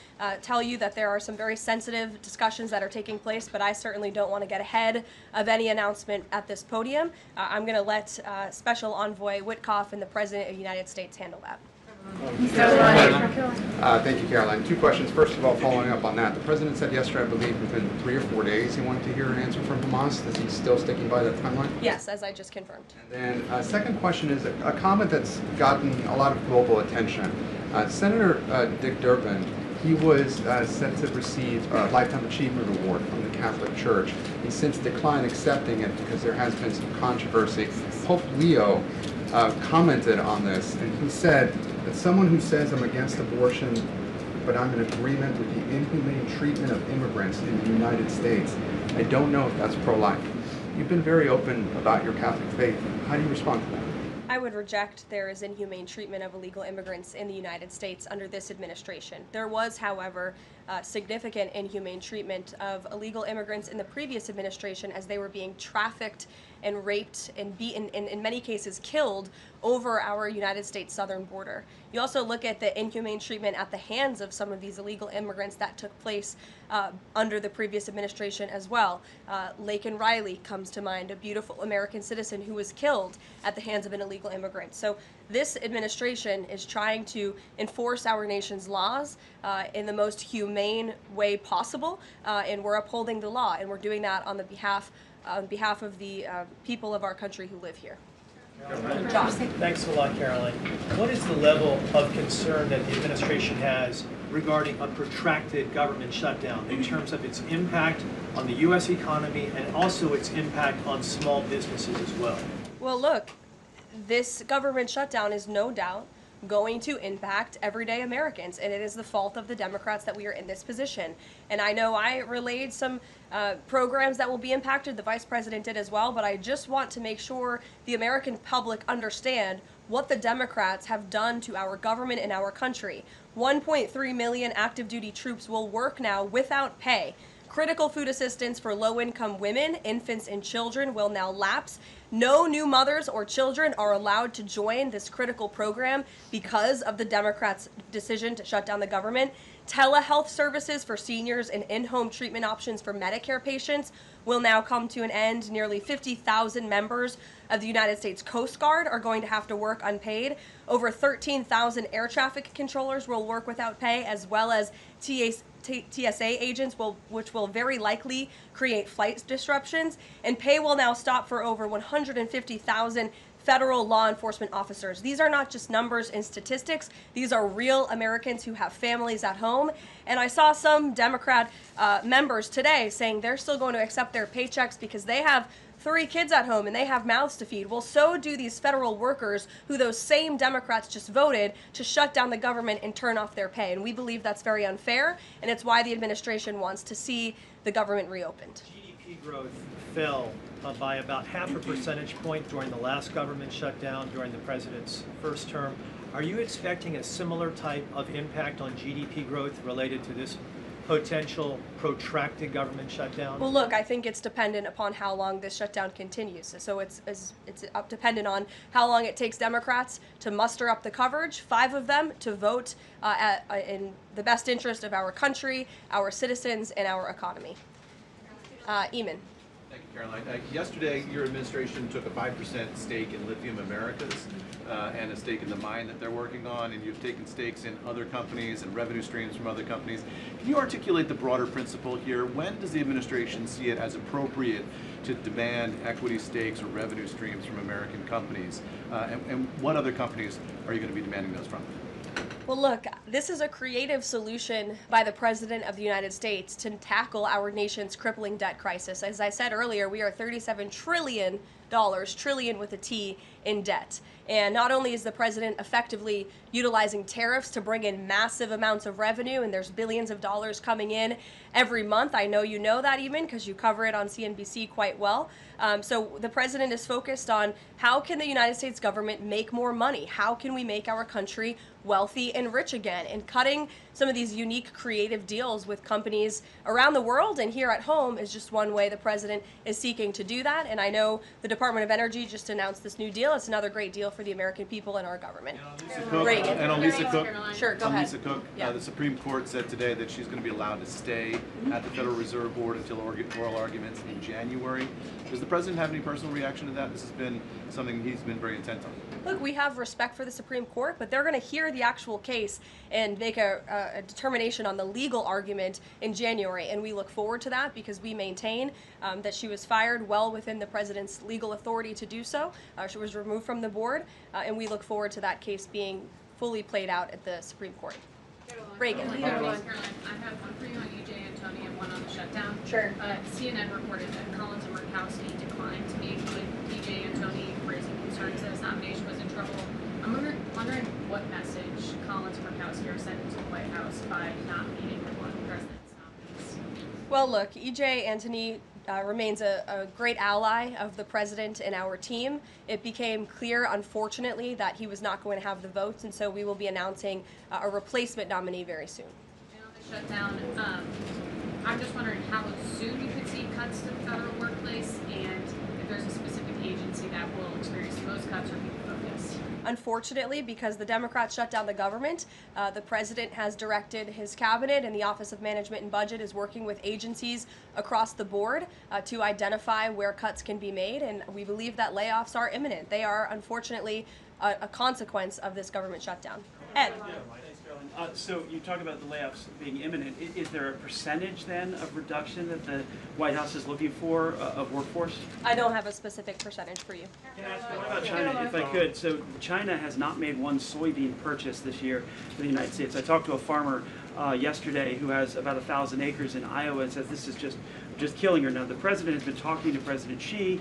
tell you that there are some very sensitive discussions that are taking place, but I certainly don't want to get ahead of any announcement at this podium. I'm going to let Special Envoy Witkoff and the President of the United States handle that. Thank you, Caroline. 2 questions. First of all, following up on that, the President said yesterday, I believe, within 3 or 4 days he wanted to hear an answer from Hamas. Is he still sticking by that timeline? Yes, as I just confirmed. And then second question is a comment that's gotten a lot of global attention. Senator Dick Durbin, he was set to receive a Lifetime Achievement Award from the Catholic Church. He's since declined accepting it because there has been some controversy. Pope Leo commented on this, and he said that someone who says I'm against abortion, but I'm in agreement with the inhumane treatment of immigrants in the United States, I don't know if that's pro-life. You've been very open about your Catholic faith. How do you respond to that? I would reject there is inhumane treatment of illegal immigrants in the United States under this administration. There was, however, significant inhumane treatment of illegal immigrants in the previous administration as they were being trafficked and raped and beaten, and in many cases killed, over our United States southern border. You also look at the inhumane treatment at the hands of some of these illegal immigrants that took place under the previous administration as well. Laken Riley comes to mind, a beautiful American citizen who was killed at the hands of an illegal immigrant. So this administration is trying to enforce our nation's laws in the most humane way possible, and we're upholding the law, and we're doing that on behalf of the people of our country who live here. Josh. Thanks a lot, Caroline. What is the level of concern that the administration has regarding a protracted government shutdown in terms of its impact on the U.S. economy and also its impact on small businesses as well? Well, look, this government shutdown is no doubt going to impact everyday Americans, and it is the fault of the Democrats that we are in this position. And I know I relayed some programs that will be impacted, the Vice President did as well, but I just want to make sure the American public understand what the Democrats have done to our government and our country. 1.3 million active duty troops will work now without pay. Critical food assistance for low-income women, infants, and children will now lapse. No new mothers or children are allowed to join this critical program because of the Democrats' decision to shut down the government. Telehealth services for seniors and in-home treatment options for Medicare patients will now come to an end. Nearly 50,000 members of the United States Coast Guard are going to have to work unpaid. Over 13,000 air traffic controllers will work without pay, as well as TSA agents, which will very likely create flight disruptions. And pay will now stop for over 150,000 federal law enforcement officers. These are not just numbers and statistics. These are real Americans who have families at home. And I saw some Democrat members today saying they're still going to accept their paychecks because they have 3 kids at home and they have mouths to feed. Well, so do these federal workers who those same Democrats just voted to shut down the government and turn off their pay. And we believe that's very unfair, and it's why the administration wants to see the government reopened. GDP growth fell by about half a percentage point during the last government shutdown during the president's first term. Are you expecting a similar type of impact on GDP growth related to this potential protracted government shutdown? Well, look, I think it's dependent upon how long this shutdown continues. So it's dependent on how long it takes Democrats to muster up the coverage, 5 of them, to vote in the best interest of our country, our citizens, and our economy. Eamon. Thank you, Caroline. Yesterday, your administration took a 5% stake in Lithium Americas and a stake in the mine that they're working on, and you've taken stakes in other companies and revenue streams from other companies. Can you articulate the broader principle here? When does the administration see it as appropriate to demand equity stakes or revenue streams from American companies? And what other companies are you going to be demanding those from? Well, look, this is a creative solution by the President of the United States to tackle our nation's crippling debt crisis. As I said earlier, we are $37 trillion, trillion with a T, in debt. And not only is the president effectively utilizing tariffs to bring in massive amounts of revenue, and there's billions of dollars coming in every month. I know you know that, even because you cover it on CNBC quite well. So the president is focused on how can the United States government make more money? How can we make our country wealthy and rich again? And cutting some of these unique creative deals with companies around the world and here at home is just one way the president is seeking to do that. And I know the Department of Energy just announced this new deal. It's another great deal for the American people and our government. And on Lisa Cook, Sure, go ahead. Lisa Cook, Yeah. the Supreme Court said today that she's going to be allowed to stay at the Federal Reserve Board until oral arguments in January. Does the president have any personal reaction to that? This has been something he's been very intent on. Look, we have respect for the Supreme Court, but they're going to hear the actual case and make a determination on the legal argument in January. And we look forward to that because we maintain that she was fired well within the president's legal authority to do so. She was removed from the board, and we look forward to that case being fully played out at the Supreme Court. Reagan. Caroline, I have one for you on EJ and Tony and one on the shutdown. Sure. CNN reported that Collins and Murkowski declined to meet with EJ and Tony, raising concerns that his nomination was in trouble. I'm wondering what message Collins and Murkowski are sending to the White House by not meeting with one of the president's nominees. Well, look, EJ Antony remains a great ally of the president and our team. It became clear, unfortunately, that he was not going to have the votes, and so we will be announcing a replacement nominee very soon. And on the shutdown, I'm just wondering how soon you could see cuts to the federal workplace, and if there's a specific agency that will experience the most cuts or be focused. Unfortunately, because the Democrats shut down the government, the president has directed his cabinet, and the Office of Management and Budget is working with agencies across the board to identify where cuts can be made, and we believe that layoffs are imminent. They are, unfortunately, a consequence of this government shutdown. Ed. So you talk about the layoffs being imminent. Is there a percentage then of reduction that the White House is looking for of workforce? I don't have a specific percentage for you. What about China, if I could? So China has not made one soybean purchase this year for the United States. I talked to a farmer yesterday who has about 1,000 acres in Iowa and says this is just killing her. Now, the president has been talking to President Xi.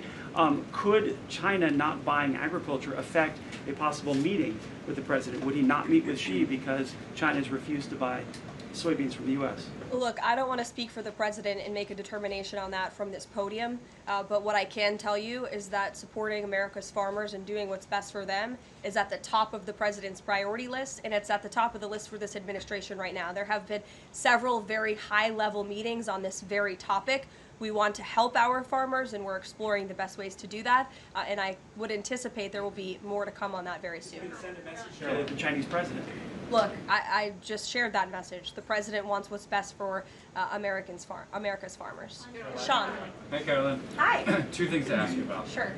Could China not buying agriculture affect a possible meeting with the president? Would he not meet with Xi because China has refused to buy soybeans from the U.S.? Look, I don't want to speak for the president and make a determination on that from this podium, but what I can tell you is that supporting America's farmers and doing what's best for them is at the top of the president's priority list, and it's at the top of the list for this administration right now. There have been several very high-level meetings on this very topic We want to help our farmers, and we're exploring the best ways to do that. And I would anticipate there will be more to come on that very soon. Send a message to the Chinese president. Look, I just shared that message. The president wants what's best for America's farmers. Sean. Hey, Carolyn. Hi. 2 things to ask you about. Sure.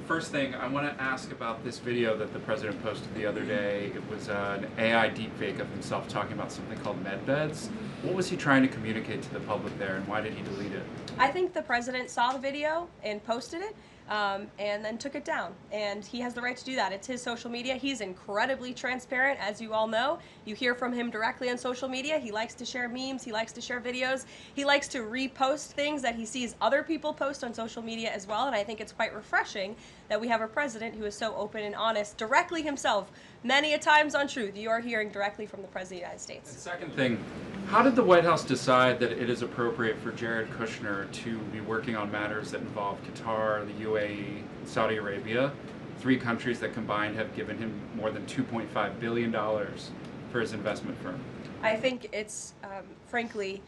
First thing, I want to ask about this video that the president posted the other day. It was an AI deepfake of himself talking about something called med beds. What was he trying to communicate to the public there, and why did he delete it? I think the president saw the video and posted it, and then took it down. And he has the right to do that. It's his social media. He's incredibly transparent, as you all know. You hear from him directly on social media. He likes to share memes. He likes to share videos. He likes to repost things that he sees other people post on social media as well. And I think it's quite refreshing that we have a president who is so open and honest directly himself, many a times on Truth. You are hearing directly from the President of the United States. The second thing, how did the White House decide that it is appropriate for Jared Kushner to be working on matters that involve Qatar, the UAE, Saudi Arabia, 3 countries that combined have given him more than $2.5 billion for his investment firm? I think it's, frankly,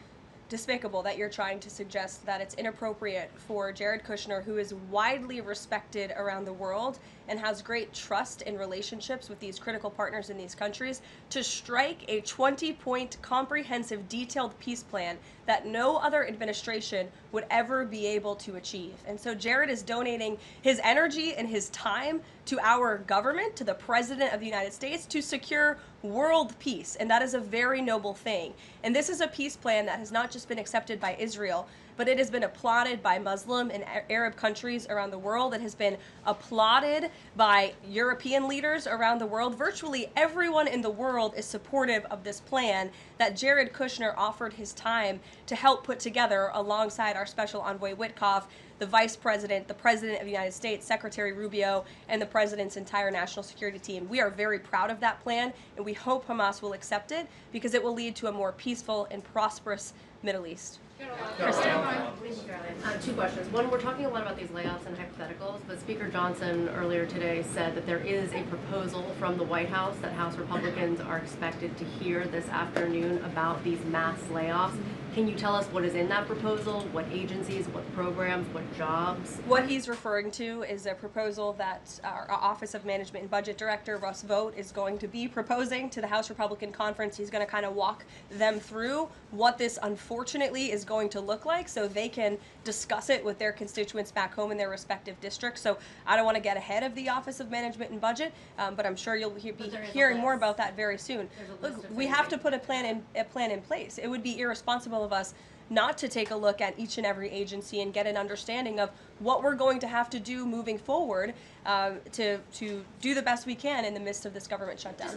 despicable that you're trying to suggest that it's inappropriate for Jared Kushner, who is widely respected around the world and has great trust and relationships with these critical partners in these countries, to strike a 20-point comprehensive detailed peace plan that no other administration would ever be able to achieve. And so Jared is donating his energy and his time to our government, to the President of the United States, to secure world peace. And that is a very noble thing. And this is a peace plan that has not just been accepted by Israel, but it has been applauded by Muslim and Arab countries around the world. It has been applauded by European leaders around the world. Virtually everyone in the world is supportive of this plan that Jared Kushner offered his time to help put together alongside our Special Envoy Witkoff, the Vice President, the President of the United States, Secretary Rubio, and the President's entire national security team. We are very proud of that plan, and we hope Hamas will accept it because it will lead to a more peaceful and prosperous Middle East. Kristen. 2 questions. One, we're talking a lot about these layoffs and hypotheticals, but Speaker Johnson earlier today said that there is a proposal from the White House that House Republicans are expected to hear this afternoon about these mass layoffs. Can you tell us what is in that proposal? What agencies, what programs, what jobs? What he's referring to is a proposal that our Office of Management and Budget Director, Russ Vought, is going to be proposing to the House Republican Conference. He's going to kind of walk them through what this unfortunately is going to look like so they can discuss it with their constituents back home in their respective districts. So I don't want to get ahead of the Office of Management and Budget, but I'm sure you'll be hearing more about that very soon. Look, we have to put a plan in place. It would be irresponsible of us not to take a look at each and every agency and get an understanding of what we're going to have to do moving forward to do the best we can in the midst of this government shutdown.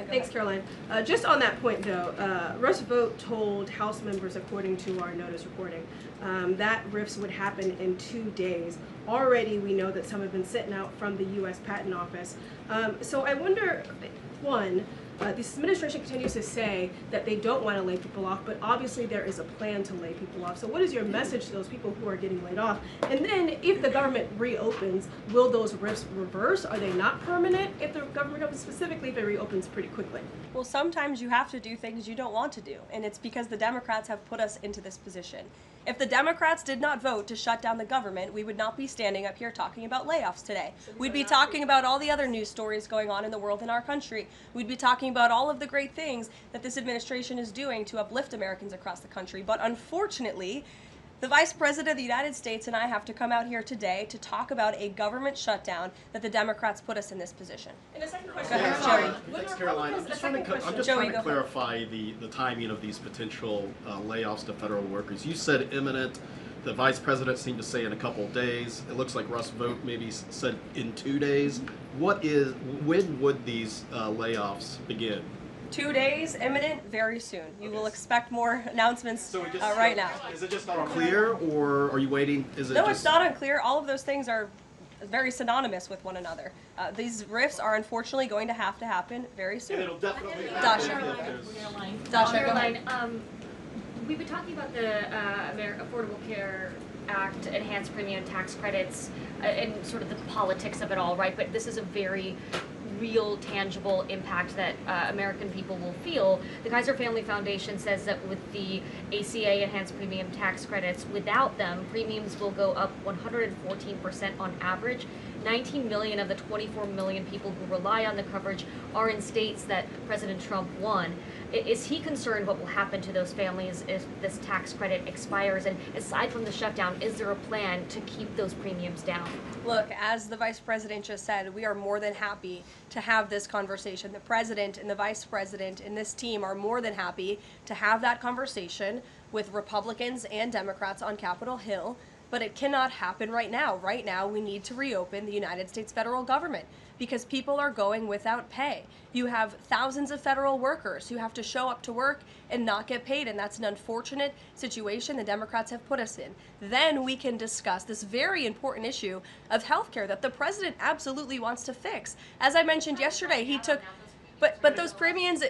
Thanks, Caroline. Just on that point, though, Russ Vought told House members, according to our notice reporting, that RIFs would happen in 2 days. Already, we know that some have been sitting out from the U.S. Patent Office. So I wonder, one, this administration continues to say that they don't want to lay people off, but obviously there is a plan to lay people off. So what is your message to those people who are getting laid off? And then if the government reopens, will those RIFs reverse? Are they not permanent if the government reopens, specifically if it reopens pretty quickly? Well, sometimes you have to do things you don't want to do, and it's because the Democrats have put us into this position. If the Democrats did not vote to shut down the government, we would not be standing up here talking about layoffs today. We'd be talking about all the other news stories going on in the world in our country. We'd be talking about all of the great things that this administration is doing to uplift Americans across the country. But unfortunately, the Vice President of the United States and I have to come out here today to talk about a government shutdown that the Democrats put us in this position. And a second question. Go ahead, Joey. Thanks, Caroline. I'm just trying to clarify the timing of these potential layoffs to federal workers. You said imminent. The Vice President seemed to say in a couple of days. It looks like Russ Vought maybe said in 2 days. When would these layoffs begin? 2 days, imminent, very soon. You will expect more announcements right now. Is it just unclear, or are you waiting? No, it's not unclear. All of those things are very synonymous with one another. These RIFs are unfortunately going to happen very soon. And it'll definitely Dasha. Caroline, we've been talking about the Affordable Care Act, enhanced premium tax credits, and sort of the politics of it all, right? But this is a very real, tangible impact that American people will feel. The Kaiser Family Foundation says that with the ACA enhanced premium tax credits, without them, premiums will go up 114% on average. 19 million of the 24 million people who rely on the coverage are in states that President Trump won. Is he concerned what will happen to those families if this tax credit expires? And aside from the shutdown, is there a plan to keep those premiums down? Look, as the Vice President just said, we are more than happy to have this conversation. The President and the Vice President and this team are more than happy to have that conversation with Republicans and Democrats on Capitol Hill. But it cannot happen right now. Right now, we need to reopen the United States federal government because people are going without pay. You have thousands of federal workers who have to show up to work and not get paid, and that's an unfortunate situation the Democrats have put us in. Then we can discuss this very important issue of healthcare that the president absolutely wants to fix. As I mentioned yesterday, he took... But those premiums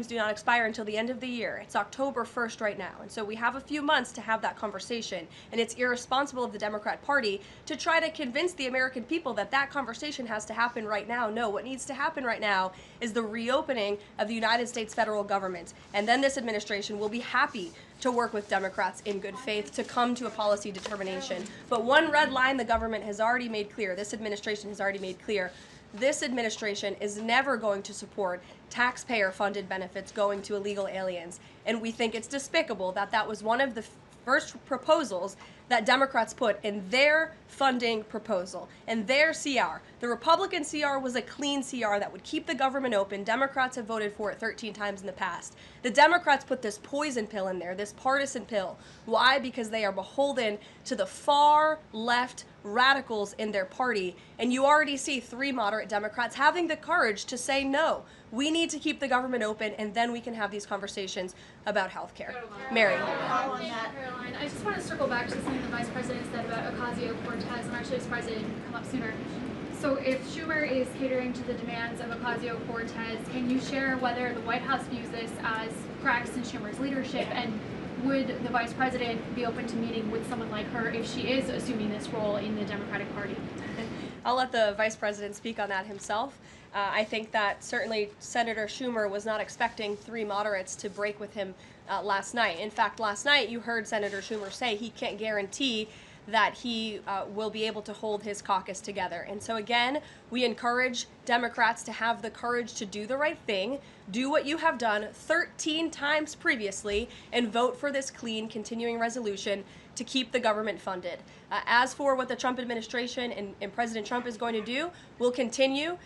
do not expire until the end of the year. It's October 1st right now. And so we have a few months to have that conversation. And it's irresponsible of the Democrat Party to try to convince the American people that that conversation has to happen right now. No, what needs to happen right now is the reopening of the United States federal government. And then this administration will be happy to work with Democrats in good faith to come to a policy determination. But one red line the government has already made clear, this administration has already made clear, this administration is never going to support taxpayer-funded benefits going to illegal aliens. And we think it's despicable that that was one of the first proposals that Democrats put in their funding proposal, in their CR. The Republican CR was a clean CR that would keep the government open. Democrats have voted for it 13 times in the past. The Democrats put this poison pill in there, this partisan pill. Why? Because they are beholden to the far left radicals in their party, and you already see 3 moderate Democrats having the courage to say no. We need to keep the government open, and then we can have these conversations about health care. Mary. Caroline, I just want to circle back to something the Vice President said about Ocasio-Cortez. I'm actually surprised it didn't come up sooner. So if Schumer is catering to the demands of Ocasio-Cortez, can you share whether the White House views this as cracks in Schumer's leadership, and would the Vice President be open to meeting with someone like her if she is assuming this role in the Democratic Party? I'll let the Vice President speak on that himself. I think that certainly Senator Schumer was not expecting 3 moderates to break with him last night. In fact, last night you heard Senator Schumer say he can't guarantee that he will be able to hold his caucus together. And so again, we encourage Democrats to have the courage to do the right thing, do what you have done 13 times previously, and vote for this clean continuing resolution to keep the government funded. As for what the Trump administration and President Trump is going to do, we'll continue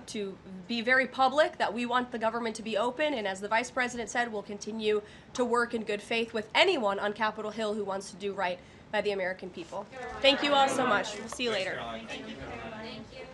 to be very public that we want the government to be open, and as the Vice President said, we'll continue to work in good faith with anyone on Capitol Hill who wants to do right by the American people. Thank you all so much. We'll see you later. Thank you.